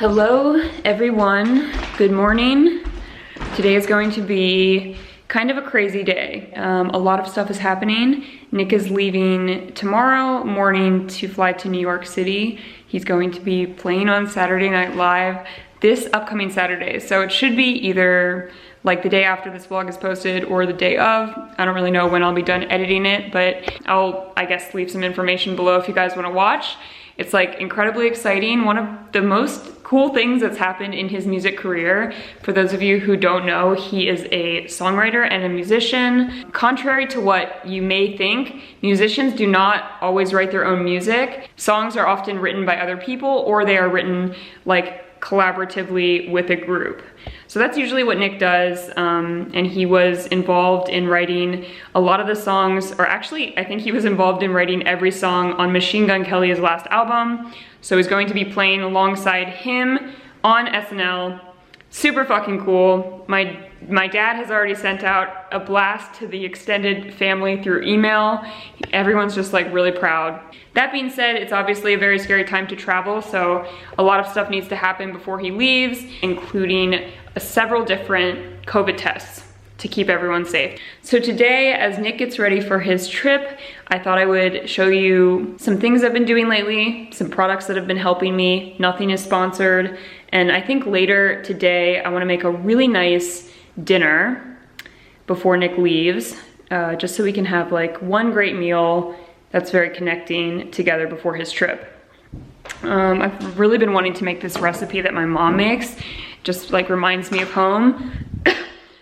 Hello everyone, good morning. Today is going to be kind of a crazy day. A lot of stuff is happening. Nick is leaving tomorrow morning to fly to New York City. He's going to be playing on Saturday Night Live this upcoming Saturday. So it should be either like the day after this vlog is posted or the day of. I don't really know when I'll be done editing it, but I'll, I guess, leave some information below if you guys wanna watch. It's like incredibly exciting. One of the most cool things that's happened in his music career. For those of you who don't know, he is a songwriter and a musician. Contrary to what you may think, musicians do not always write their own music. Songs are often written by other people, or they are written like collaboratively with a group. So that's usually what Nick does, and he was involved in writing a lot of the songs, or actually I think he was involved in writing every song on Machine Gun Kelly's last album. So he's going to be playing alongside him on SNL. Super fucking cool. My dad has already sent out a blast to the extended family through email. Everyone's just like really proud. That being said, it's obviously a very scary time to travel, so a lot of stuff needs to happen before he leaves, including several different COVID tests to keep everyone safe. So today, as Nick gets ready for his trip, I thought I would show you some things I've been doing lately, some products that have been helping me. Nothing is sponsored. And I think later today, I wanna make a really nice dinner before Nick leaves, just so we can have like one great meal that's very connecting together before his trip. I've really been wanting to make this recipe that my mom makes. Just like reminds me of home.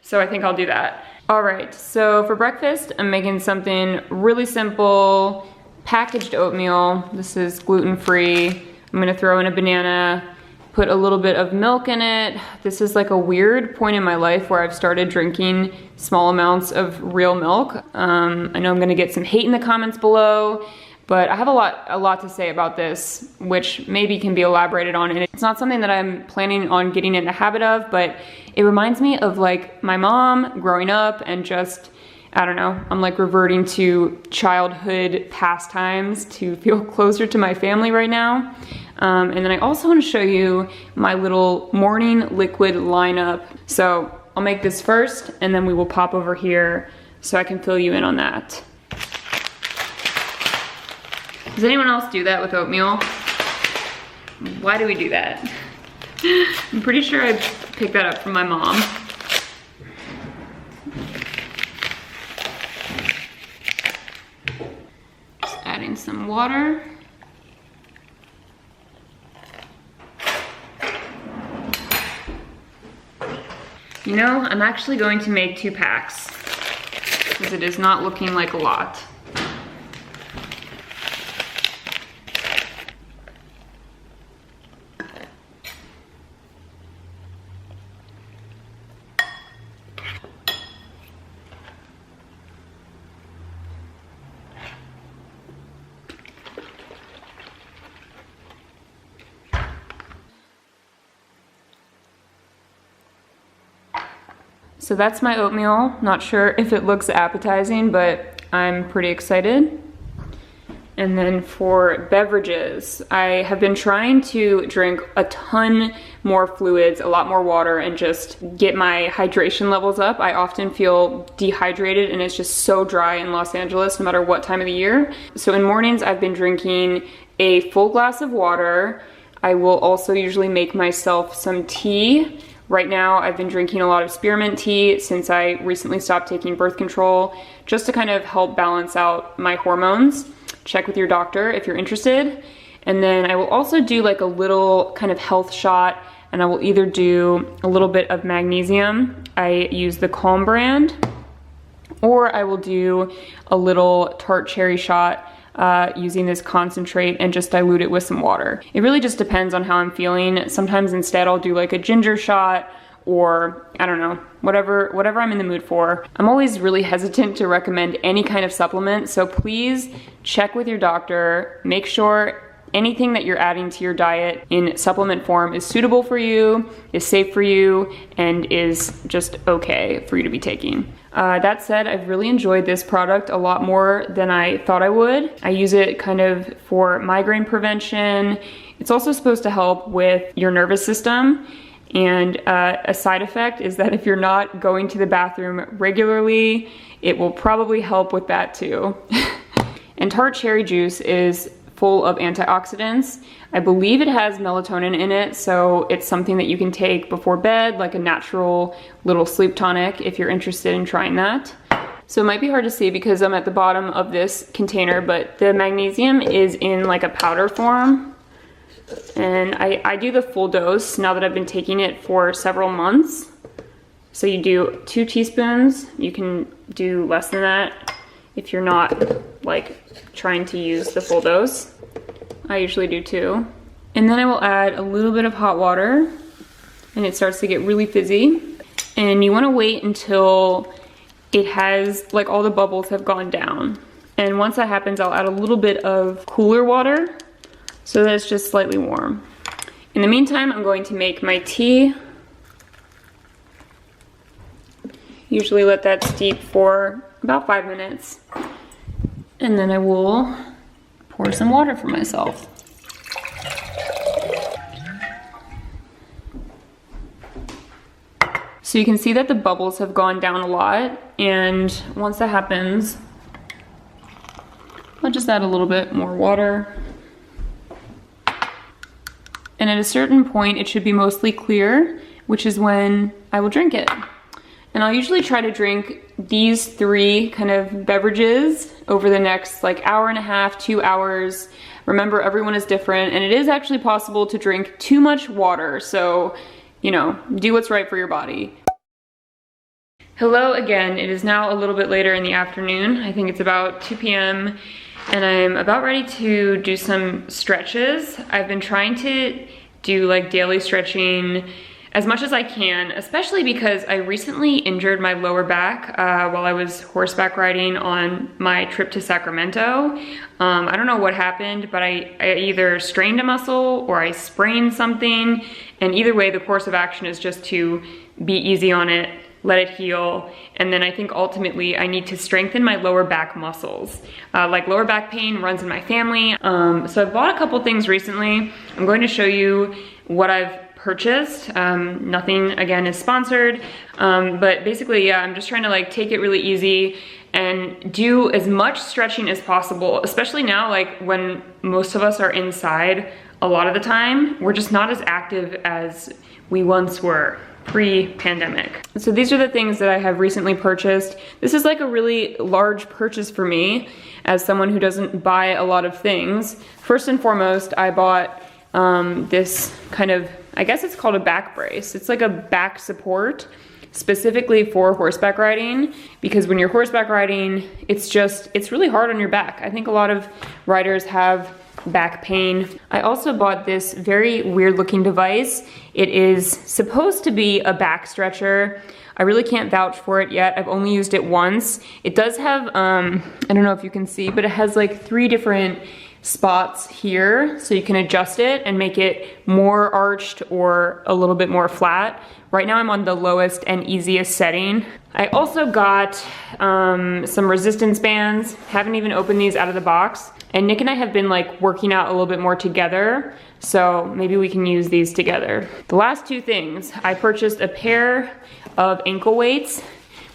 So I think I'll do that. All right, so for breakfast, I'm making something really simple, packaged oatmeal. This is gluten-free. I'm gonna throw in a banana, put a little bit of milk in it. This is like a weird point in my life where I've started drinking small amounts of real milk. I know I'm gonna get some hate in the comments below, but I have a lot to say about this, which maybe can be elaborated on. And it's not something that I'm planning on getting in a habit of, but it reminds me of like my mom growing up and just, I don't know, I'm like reverting to childhood pastimes to feel closer to my family right now. And then I also want to show you my little morning liquid lineup. So I'll make this first and then we will pop over here so I can fill you in on that. Does anyone else do that with oatmeal? Why do we do that? I'm pretty sure I picked that up from my mom. Just adding some water. You know, I'm actually going to make 2 packs because it is not looking like a lot. So that's my oatmeal. Not sure if it looks appetizing, but I'm pretty excited. And then for beverages, I have been trying to drink a ton more fluids, a lot more water, and just get my hydration levels up. I often feel dehydrated and it's just so dry in Los Angeles no matter what time of the year. So in mornings, I've been drinking a full glass of water. I will also usually make myself some tea. Right now, I've been drinking a lot of spearmint tea since I recently stopped taking birth control, just to kind of help balance out my hormones. Check with your doctor if you're interested. And then I will also do like a little kind of health shot, and I will either do a little bit of magnesium. I use the Calm brand, or I will do a little tart cherry shot using this concentrate and just dilute it with some water. It really just depends on how I'm feeling. Sometimes instead I'll do like a ginger shot, or I don't know, whatever I'm in the mood for. I'm always really hesitant to recommend any kind of supplement, so please check with your doctor, make sure anything that you're adding to your diet in supplement form is suitable for you, is safe for you, and is just okay for you to be taking. That said, I've really enjoyed this product a lot more than I thought I would. I use it kind of for migraine prevention. It's also supposed to help with your nervous system. And a side effect is that if you're not going to the bathroom regularly, it will probably help with that too. And tart cherry juice is full of antioxidants. I believe it has melatonin in it, so it's something that you can take before bed, like a natural little sleep tonic if you're interested in trying that. So it might be hard to see because I'm at the bottom of this container, but the magnesium is in like a powder form. And I do the full dose now that I've been taking it for several months. So you do 2 teaspoons. You can do less than that if you're not like trying to use the full dose. I usually do 2. And then I will add a little bit of hot water and it starts to get really fizzy. And you want to wait until it has, like, all the bubbles have gone down. And once that happens, I'll add a little bit of cooler water so that it's just slightly warm. In the meantime, I'm going to make my tea. Usually let that steep for about 5 minutes. And then I will pour some water for myself. So you can see that the bubbles have gone down a lot, and once that happens, I'll just add a little bit more water. And at a certain point, it should be mostly clear, which is when I will drink it. And I'll usually try to drink these 3 kind of beverages over the next like hour and a half, 2 hours. Remember, everyone is different, and it is actually possible to drink too much water. So, you know, do what's right for your body. Hello again. It is now a little bit later in the afternoon. I think it's about 2 p.m. and I'm about ready to do some stretches. I've been trying to do like daily stretching as much as I can, especially because I recently injured my lower back while I was horseback riding on my trip to Sacramento. I don't know what happened, but I either strained a muscle or I sprained something, and either way, the course of action is just to be easy on it, let it heal, and then I think ultimately I need to strengthen my lower back muscles. Like lower back pain runs in my family. So I bought a couple things recently. I'm going to show you what I've purchased. Nothing again is sponsored, but basically, yeah, I'm just trying to like take it really easy and do as much stretching as possible, especially now, like when most of us are inside a lot of the time. We're just not as active as we once were pre-pandemic. So these are the things that I have recently purchased. This is like a really large purchase for me as someone who doesn't buy a lot of things. First and foremost, I bought this kind of, I guess it's called a back brace. It's like a back support specifically for horseback riding, because when you're horseback riding, it's really hard on your back. I think a lot of riders have back pain. I also bought this very weird looking device. It is supposed to be a back stretcher. I really can't vouch for it yet. I've only used it once. It does have, I don't know if you can see, but it has like 3 different spots here, so you can adjust it and make it more arched or a little bit more flat. Right now I'm on the lowest and easiest setting. I also got some resistance bands. Haven't even opened these out of the box. And Nick and I have been like working out a little bit more together, so maybe we can use these together. The last 2 things, I purchased a pair of ankle weights,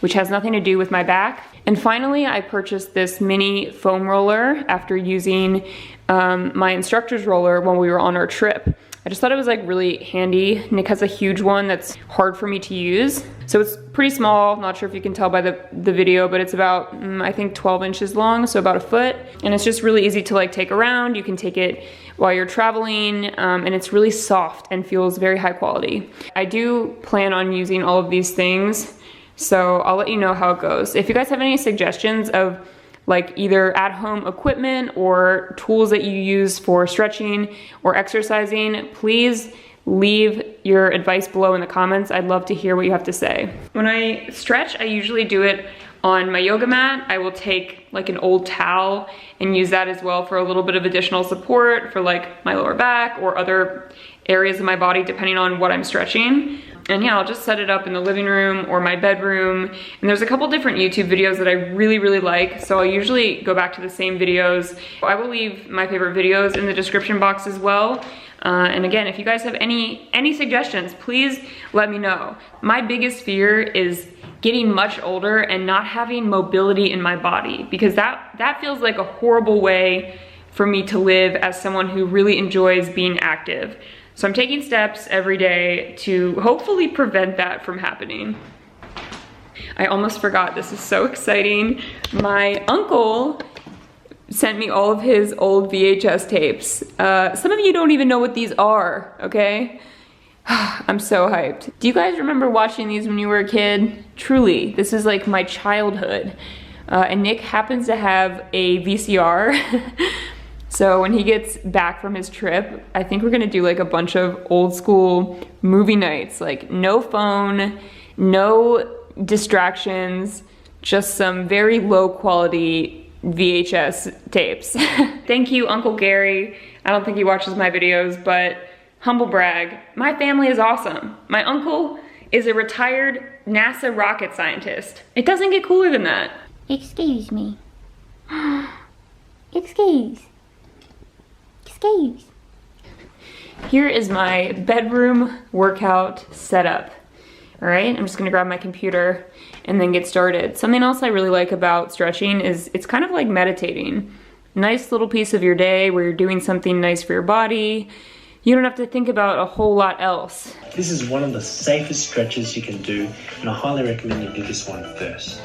which has nothing to do with my back. And finally, I purchased this mini foam roller after using my instructor's roller when we were on our trip. I just thought it was like really handy. Nick has a huge one that's hard for me to use. So it's pretty small, not sure if you can tell by the video, but it's about, I think 12 inches long, so about a foot. And it's just really easy to like take around. You can take it while you're traveling, and it's really soft and feels very high quality. I do plan on using all of these things, so I'll let you know how it goes. If you guys have any suggestions of like either at-home equipment or tools that you use for stretching or exercising, please leave your advice below in the comments. I'd love to hear what you have to say. When I stretch, I usually do it on my yoga mat, I will take like an old towel and use that as well for a little bit of additional support for like my lower back or other areas of my body depending on what I'm stretching. And yeah, I'll just set it up in the living room or my bedroom. And there's a couple different YouTube videos that I really like, so I'll usually go back to the same videos. I will leave my favorite videos in the description box as well. And again, if you guys have any suggestions, please let me know. My biggest fear is getting much older and not having mobility in my body, because that feels like a horrible way for me to live as someone who really enjoys being active. So I'm taking steps every day to hopefully prevent that from happening. I almost forgot, this is so exciting. My uncle sent me all of his old VHS tapes. Some of you don't even know what these are, okay? I'm so hyped. Do you guys remember watching these when you were a kid? Truly, this is like my childhood. And Nick happens to have a VCR. So when he gets back from his trip, I think we're gonna do like a bunch of old school movie nights, like no phone, no distractions, just some very low quality VHS tapes. Thank you, Uncle Gary. I don't think he watches my videos, but humble brag, my family is awesome. My uncle is a retired NASA rocket scientist. It doesn't get cooler than that. Excuse me. Excuse. Here is my bedroom workout setup. All right, I'm just gonna grab my computer and then get started. Something else I really like about stretching is it's kind of like meditating. Nice little piece of your day where you're doing something nice for your body. You don't have to think about a whole lot else. This is one of the safest stretches you can do, and I highly recommend you do this one first.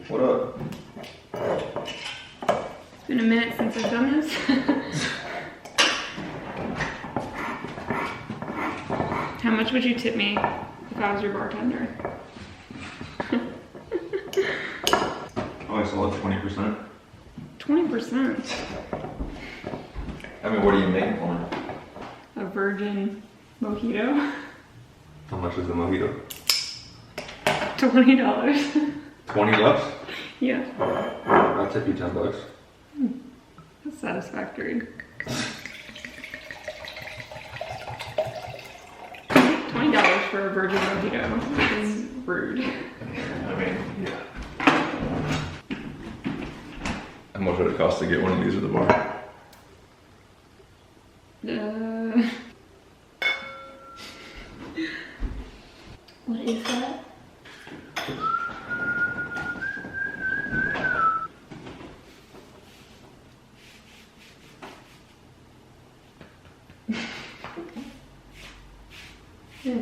What up? It's been a minute since I've done this. How much would you tip me if I was your bartender? Oh, I saw it 20%. 20%? I mean, what are you making for me? A virgin mojito. How much is the mojito? $20. 20 bucks? Yeah. I'll tip you 10 bucks. That's satisfactory. $20 for a virgin mojito is rude. I mean, yeah. How much would it cost to get one of these at the bar? What is that? Yeah.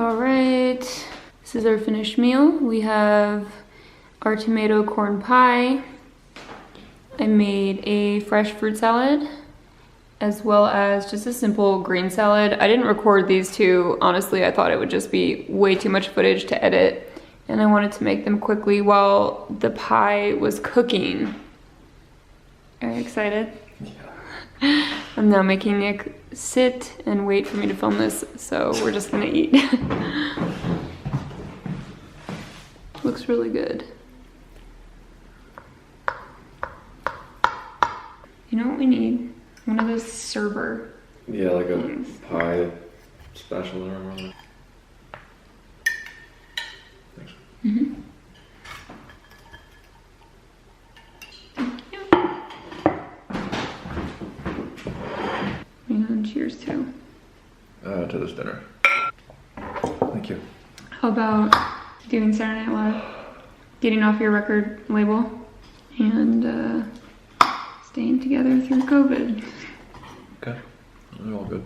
All right, this is our finished meal. We have our tomato corn pie. I made a fresh fruit salad, as well as just a simple green salad. I didn't record these two. Honestly, I thought it would just be way too much footage to edit, and I wanted to make them quickly while the pie was cooking. Are you excited? Yeah. I'm now making Nick sit and wait for me to film this, so we're just gonna eat. Looks really good. You know what we need? One of those server. Yeah, like things. a pie spatula or whatever. Thanks. Mm-hmm. And cheers too. To this dinner. Thank you. How about doing Saturday Night Live? Getting off your record label and staying together through COVID. Okay, it's all good.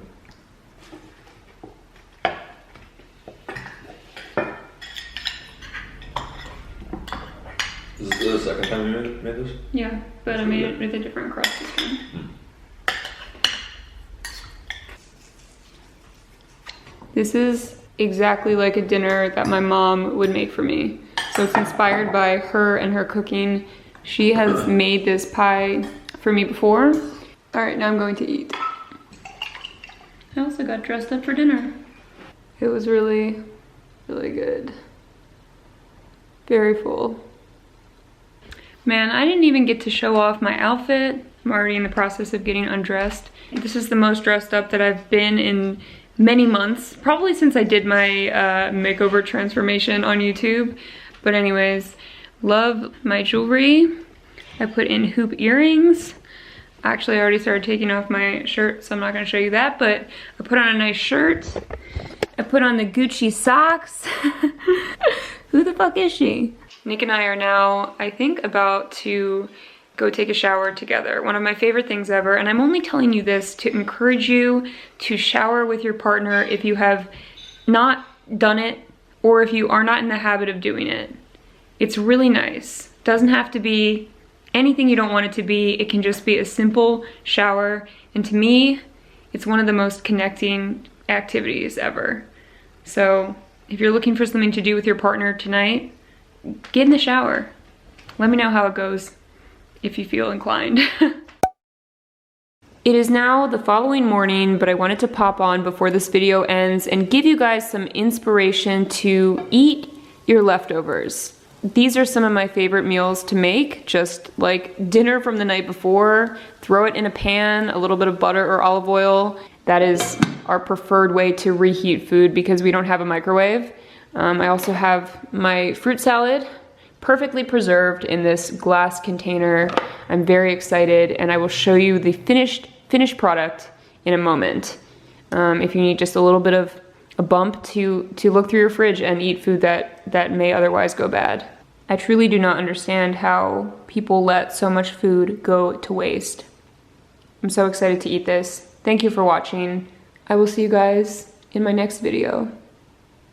Is this the second time you made this? Yeah, but I made it with a different crust this time. This is exactly like a dinner that my mom would make for me. So it's inspired by her and her cooking. She has made this pie for me before. All right, now I'm going to eat. I also got dressed up for dinner. It was really, really good. Very full. Man, I didn't even get to show off my outfit. I'm already in the process of getting undressed. This is the most dressed up that I've been in many months, probably since I did my makeover transformation on YouTube. But anyways, love my jewelry. I put in hoop earrings. Actually, I already started taking off my shirt, so I'm not gonna show you that, but I put on a nice shirt. I put on the Gucci socks. Who the fuck is she? Nick and I are now, I think, about to go take a shower together. One of my favorite things ever, and I'm only telling you this to encourage you to shower with your partner if you have not done it or if you are not in the habit of doing it. It's really nice. Doesn't have to be anything you don't want it to be. It can just be a simple shower, and to me, it's one of the most connecting activities ever. So if you're looking for something to do with your partner tonight, get in the shower. Let me know how it goes if you feel inclined. It is now the following morning, but I wanted to pop on before this video ends and give you guys some inspiration to eat your leftovers. These are some of my favorite meals to make, just like dinner from the night before. Throw it in a pan, a little bit of butter or olive oil. That is our preferred way to reheat food because we don't have a microwave. I also have my fruit salad, perfectly preserved in this glass container. I'm very excited, and I will show you the finished product in a moment. If you need just a little bit of a bump to look through your fridge and eat food that may otherwise go bad. I truly do not understand how people let so much food go to waste. I'm so excited to eat this. Thank you for watching. I will see you guys in my next video.